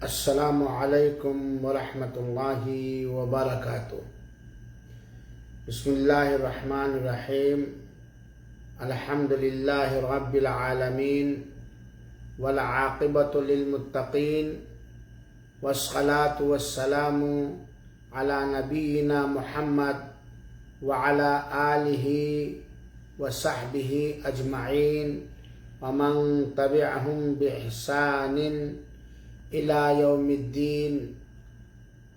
السلام علیکم ورحمۃ اللہ وبرکاتہ۔ بسم اللہ الرحمن الرحیم۔ الحمد للہ رب العالمین والعاقبۃ للمتقین والصلاة والسلام علی نبینا محمد وعلی آلہ وصحبہ اجمعین ومن تبعہم بإحسان الى یوم الدین،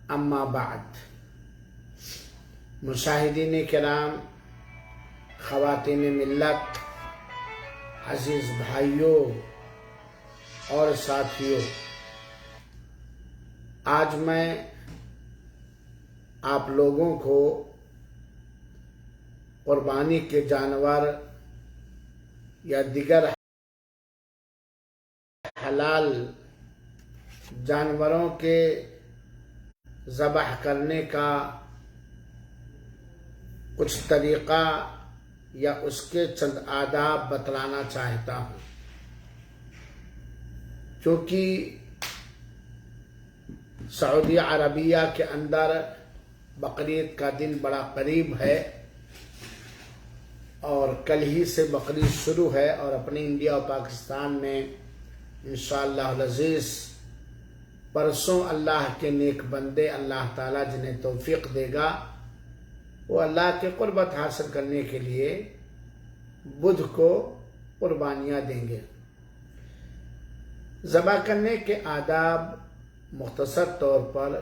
اما بعد۔ مشاہدین کرام، خواتین ملت، عزیز بھائیوں اور ساتھیوں، آج میں آپ لوگوں کو قربانی کے جانور یا دیگر حلال جانوروں کے ذبح کرنے کا کچھ طریقہ یا اس کے چند آداب بتلانا چاہتا ہوں، کیونکہ سعودی عربیہ کے اندر بقرعید کا دن بڑا قریب ہے اور کل ہی سے بقرعید شروع ہے، اور اپنے انڈیا اور پاکستان میں انشاءاللہ العزیز پرسوں اللہ کے نیک بندے، اللہ تعالیٰ جنہیں توفیق دے گا، وہ اللہ کے قربت حاصل کرنے کے لیے بدھ کو قربانیاں دیں گے۔ ذبح کرنے کے آداب مختصر طور پر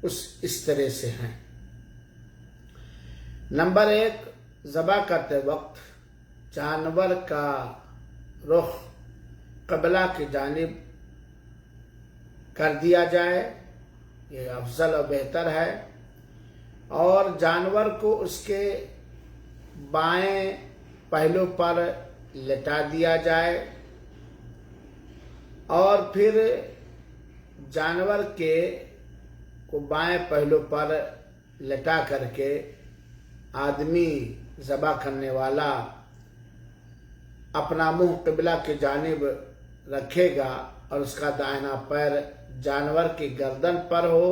اس طرح سے ہیں۔ نمبر 1، ذبح کرتے وقت جانور کا رخ قبلہ کی جانب کر دیا جائے، یہ افضل و بہتر ہے، اور جانور کو اس کے بائیں پہلو پر لٹا دیا جائے، اور پھر جانور کو بائیں پہلو پر لٹا کر کے آدمی ذبح کرنے والا اپنا منہ قبلہ کی جانب رکھے گا، اور اس کا دائنا پیر جانور کی گردن پر ہو،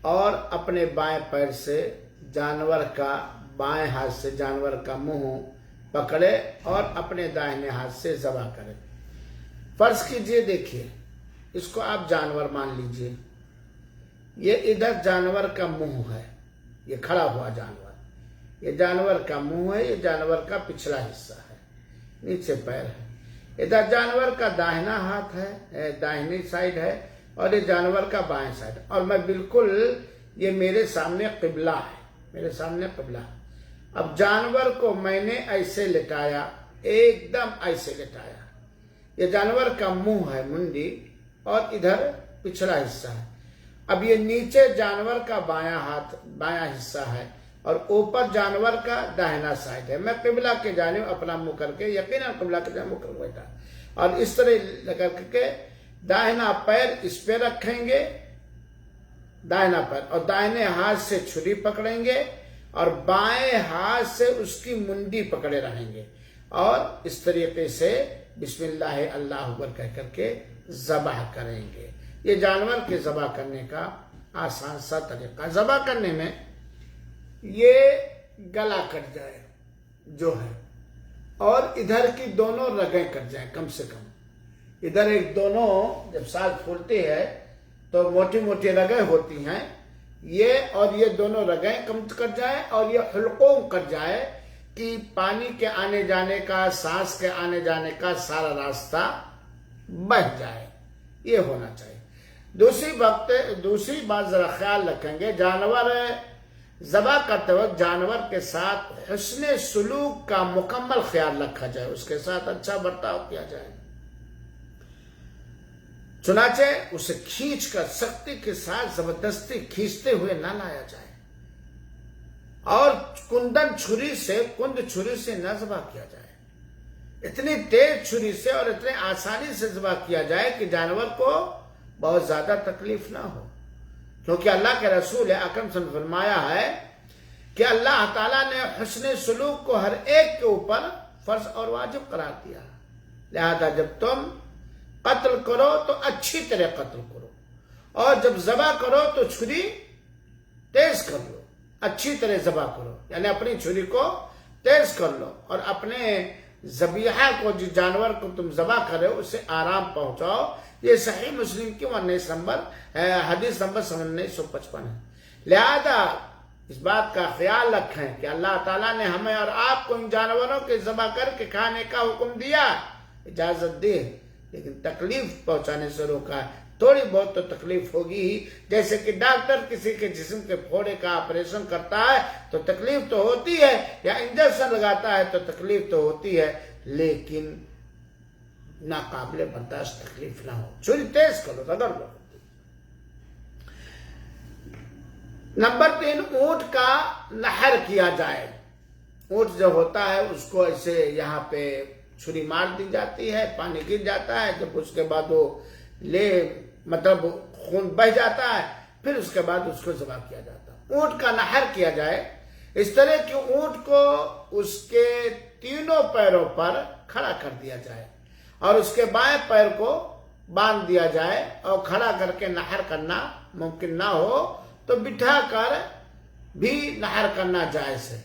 اور اپنے بائیں پیر سے جانور کا بائیں ہاتھ سے جانور کا منہ پکڑے اور اپنے دائنے ہاتھ سے ذبح کرے۔ فرض کیجئے، دیکھیے، اس کو آپ جانور مان لیجئے، یہ ادھر جانور کا منہ ہے، یہ کھڑا ہوا جانور، یہ جانور کا منہ ہے، یہ جانور کا پچھلا حصہ ہے، نیچے پیر ہے، ادھر جانور کا داہنا ہاتھ ہے، داہنی سائیڈ ہے، اور یہ جانور کا بائیں سائیڈ، اور میں بالکل، یہ میرے سامنے قبلہ ہے، میرے سامنے قبلہ ہے۔ اب جانور کو میں نے ایسے لٹایا، ایک دم ایسے لٹایا، یہ جانور کا منہ ہے، منڈی، اور ادھر پچھلا حصہ ہے۔ اب یہ نیچے جانور کا بایاں حصہ ہے، اور اوپر جانور کا داہنا سائیڈ ہے۔ میں قبلہ کے جانب اپنا منہ کر کے، یقیناً قبلہ کے جانب منہ کر بیٹھا، اور اس طرح کر کے داہنا پیر اس پہ رکھیں گے، داہنا پیر، اور داہنے ہاتھ سے چھری پکڑیں گے، اور بائیں ہاتھ سے اس کی منڈی پکڑے رہیں گے، اور اس طریقے سے بسم اللہ اللہ اکبر کہہ کر کے ذبح کریں گے۔ یہ جانور کے ذبح کرنے کا آسان سا طریقہ۔ ذبح کرنے میں یہ گلا کٹ جائے جو ہے، اور ادھر کی دونوں رگیں کٹ جائیں کم سے کم، ادھر ایک دونوں جب سال پھولتی ہے تو موٹی موٹی رگیں ہوتی ہیں، یہ اور یہ دونوں رگیں کم کٹ جائیں، اور یہ حلقوں کٹ جائے کہ پانی کے آنے جانے کا، سانس کے آنے جانے کا سارا راستہ بچ جائے، یہ ہونا چاہیے۔ دوسری بات ذرا خیال رکھیں گے، جانور ذبح کرتے وقت جانور کے ساتھ حسن سلوک کا مکمل خیال رکھا جائے، اس کے ساتھ اچھا برتاؤ کیا جائے، چنانچہ اسے کھینچ کر سختی کے ساتھ زبردستی کھینچتے ہوئے نہ لایا جائے، اور کند چھری سے نہ ذبح کیا جائے، اتنی تیز چھری سے اور اتنے آسانی سے ذبح کیا جائے کہ جانور کو بہت زیادہ تکلیف نہ ہو، کیونکہ اللہ کے رسول اکرم صلی اللہ علیہ وسلم نے فرمایا ہے کہ اللہ تعالیٰ نے حسن سلوک کو ہر ایک کے اوپر فرض اور واجب قرار دیا، لہذا جب تم قتل کرو تو اچھی طرح قتل کرو، اور جب ذبح کرو تو چھری تیز کر لو، اچھی طرح ذبح کرو، یعنی اپنی چھری کو تیز کر لو اور اپنے ذبیحہ کو، جس جانور کو تم ذبح کر رہے ہو اسے آرام پہنچاؤ۔ یہ صحیح مسلم کی 19 نمبر حدیث نمبر 1955 ہے۔ لہذا اس بات کا خیال رکھیں کہ اللہ تعالیٰ نے ہمیں اور آپ کو ان جانوروں کے ذبح کر کے کھانے کا حکم دیا، اجازت دی، لیکن تکلیف پہنچانے سے روکا ہے۔ تھوڑی بہت تو تکلیف ہوگی ہی، جیسے کہ ڈاکٹر کسی کے جسم کے پھوڑے کا آپریشن کرتا ہے تو تکلیف تو ہوتی ہے، یا انجیکشن لگاتا ہے تو تکلیف تو ہوتی ہے، لیکن ناقابل برداشت تکلیف نہ ہو، چھری تیز کرو، رگڑ لو۔ نمبر 3، اونٹ کا نحر کیا جائے۔ اونٹ جو ہوتا ہے اس کو ایسے یہاں پہ چھری مار دی جاتی ہے، پانی گر جاتا ہے، جب اس کے بعد وہ مطلب خون بہ جاتا ہے، پھر اس کے بعد اس کو ذبح کیا جاتا ہے۔ اونٹ کا نحر کیا جائے اس طرح کہ اونٹ کو اس کے تینوں پیروں پر کھڑا کر دیا جائے اور اس کے بائیں پیر کو باندھ دیا جائے، اور کھڑا کر کے نحر کرنا ممکن نہ ہو تو بٹھا کر بھی نحر کرنا جائز ہے،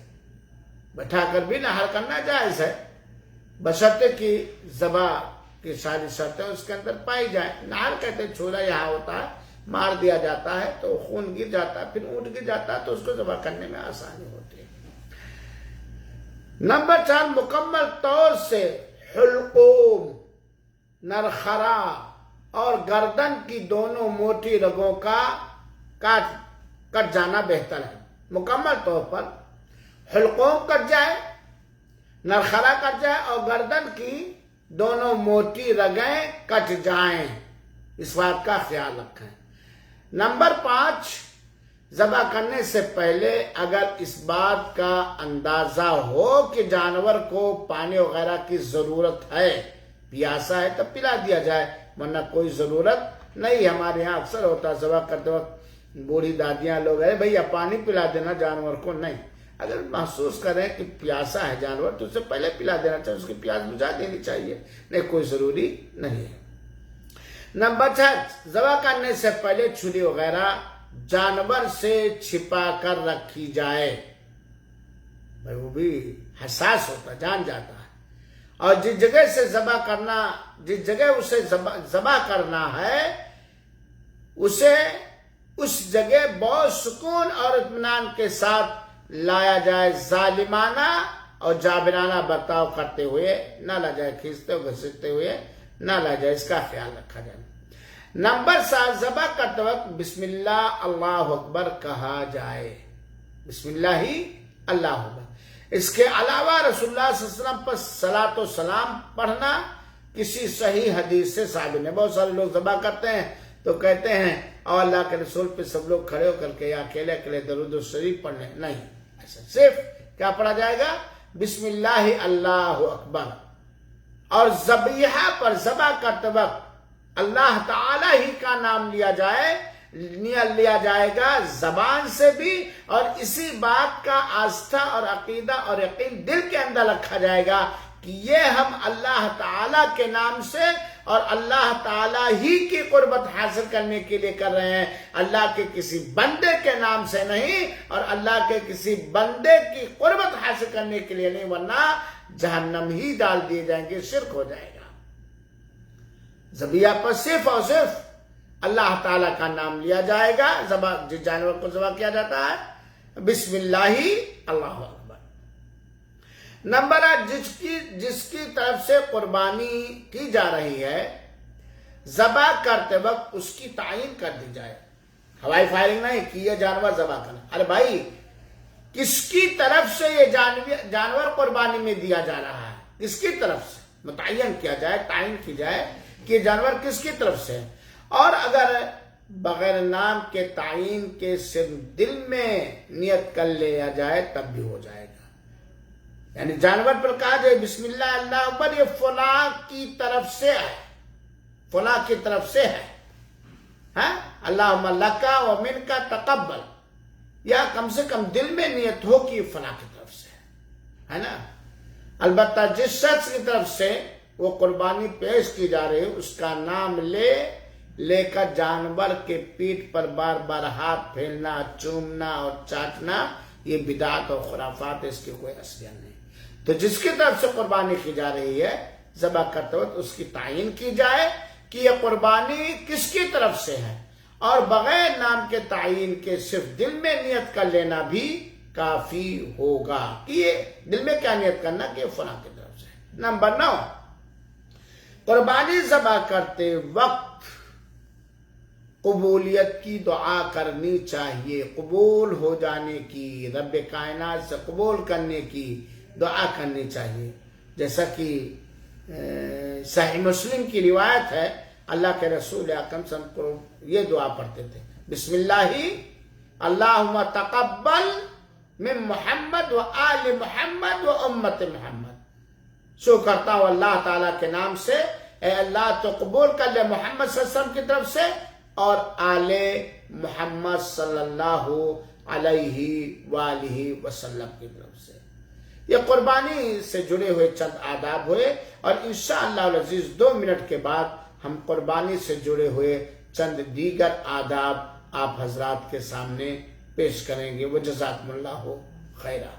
بٹھا کر بھی نحر کرنا جائز ہے، بشرطے کہ ذبح کی ساری شرطیں اس کے اندر پائی جائیں۔ نحر کہتے ہیں چھولا یہاں ہوتا ہے، مار دیا جاتا ہے تو خون گر جاتا ہے، پھر اونٹ گر جاتا ہے تو اس کو ذبح کرنے میں آسانی ہوتی ہے۔ نمبر 4، مکمل طور سے حلقوم، نرخرا اور گردن کی دونوں موٹی رگوں کا کٹ جانا بہتر ہے۔ مکمل طور پر حلقوم کٹ جائے، نرخرا کٹ جائے اور گردن کی دونوں موٹی رگیں کٹ جائیں، اس بات کا خیال رکھیں۔ نمبر 5، ذبح کرنے سے پہلے اگر اس بات کا اندازہ ہو کہ جانور کو پانی وغیرہ کی ضرورت ہے، پیاسا ہے تو پلا دیا جائے، ورنہ کوئی ضرورت نہیں۔ ہمارے یہاں اکثر ہوتا ہے ذبح کرتے وقت بوڑھی دادیاں لوگ ہے بھیا پانی پلا دینا جانور کو، نہیں، اگر محسوس کریں کہ پیاسا ہے جانور تو اسے پہلے پلا دینا چاہیے، اس کی پیاس بجھا دینی چاہیے، نہیں کوئی ضروری نہیں ہے۔ نمبر 6، ذبح کرنے سے پہلے چھری وغیرہ جانور سے چھپا کر رکھی جائے، بھائی وہ بھی حساس ہوتا، جان جاتا ہے، اور جس جگہ سے جس جگہ اسے ذبح کرنا ہے اسے اس جگہ بہت سکون اور اطمینان کے ساتھ لایا جائے، ظالمانہ اور جابرانہ برتاؤ کرتے ہوئے نہ لا جائے، کھینچتے ہوئے گھسیٹتے ہوئے نہ لا جائے، اس کا خیال رکھا جائے۔ نمبر 7، ذبح کرتے وقت بسم اللہ اللہ اکبر کہا جائے، بسم اللہ ہی اللہ اکبر۔ اس کے علاوہ رسول اللہ صلی اللہ علیہ وسلم پر صلاۃ و سلام پڑھنا کسی صحیح حدیث سے ثابت ہے۔ بہت سارے لوگ ذبح کرتے ہیں تو کہتے ہیں اور اللہ کے رسول پہ سب لوگ کھڑے ہو کر کے یا اکیلے اکیلے درود شریف پڑھ لیں، نہیں، ایسا صرف کیا پڑھا جائے گا؟ بسم اللہ اللہ اکبر۔ اور ذبیحہ پر ذبح کرتے وقت اللہ تعالی ہی کا نام لیا جائے گا زبان سے بھی، اور اسی بات کا آستھا اور عقیدہ اور یقین دل کے اندر رکھا جائے گا کہ یہ ہم اللہ تعالی کے نام سے اور اللہ تعالی ہی کی قربت حاصل کرنے کے لیے کر رہے ہیں، اللہ کے کسی بندے کے نام سے نہیں، اور اللہ کے کسی بندے کی قربت حاصل کرنے کے لیے نہیں، ورنہ جہنم ہی ڈال دیے جائیں گے، شرک ہو جائے گا۔ ذبیحہ پر صرف اور صرف اللہ تعالیٰ کا نام لیا جائے گا، جس جانور کو ذبح کیا جاتا ہے بسم اللہ اللہ اکبر۔ نمبر 8، جس کی طرف سے قربانی کی جا رہی ہے ذبح کرتے وقت اس کی تعین کر دی جائے، ہوائی فائرنگ نہیں کہ یہ جانور ذبح کرنا، ارے بھائی کس کی طرف سے یہ جانور قربانی میں دیا جا رہا ہے، کس کی طرف سے متعین کیا جائے، تعین کی جائے کہ یہ جانور کس کی طرف سے ہے۔ اور اگر بغیر نام کے تعین کے صرف دل میں نیت کر لیا جائے تب بھی ہو جائے گا، یعنی جانور پر کہا جائے بسم اللہ اللہ اکبر، یہ فلاں کی طرف سے ہے، فلاں کی طرف سے ہے، اللہم لکا و منکا تقبل، یا کم سے کم دل میں نیت ہو کہ یہ فلاں کی طرف سے ہے نا۔ البتہ جس شخص کی طرف سے وہ قربانی پیش کی جا رہی ہے اس کا نام لے کر جانور کے پیٹھ پر بار بار ہاتھ پھیرنا، چومنا اور چاٹنا، یہ بدعت اور خرافات ہے، اس کی کوئی اصلیت نہیں۔ تو جس کی طرف سے قربانی کی جا رہی ہے ذبح کرتے وقت اس کی تعین کی جائے کہ یہ قربانی کس کی طرف سے ہے، اور بغیر نام کے تعین کے صرف دل میں نیت کر لینا بھی کافی ہوگا کہ یہ دل میں کیا نیت کرنا کہ یہ فلاں کی طرف سے ہے۔ نمبر 9، قربانی ذبح کرتے وقت قبولیت کی دعا کرنی چاہیے، قبول ہو جانے کی، رب کائنات سے قبول کرنے کی دعا کرنی چاہیے، جیسا کہ صحیح مسلم کی روایت ہے اللہ کے رسول اکرم صلی اللہ علیہ وسلم یہ دعا پڑھتے تھے، بسم اللہ اللہم تقبل من محمد و آل محمد و امت محمد، شکر کرتا ہوں اللہ تعالیٰ کے نام سے، اے اللہ تو قبول کر لے محمد صلی اللہ علیہ وسلم کی طرف سے اور آل محمد صلی اللہ علیہ وآلہ وسلم کی طرف سے۔ یہ قربانی سے جڑے ہوئے چند آداب ہوئے، اور انشاءاللہ العزیز 2 منٹ کے بعد ہم قربانی سے جڑے ہوئے چند دیگر آداب آپ حضرات کے سامنے پیش کریں گے۔ وجزاکم اللہ خیرہ۔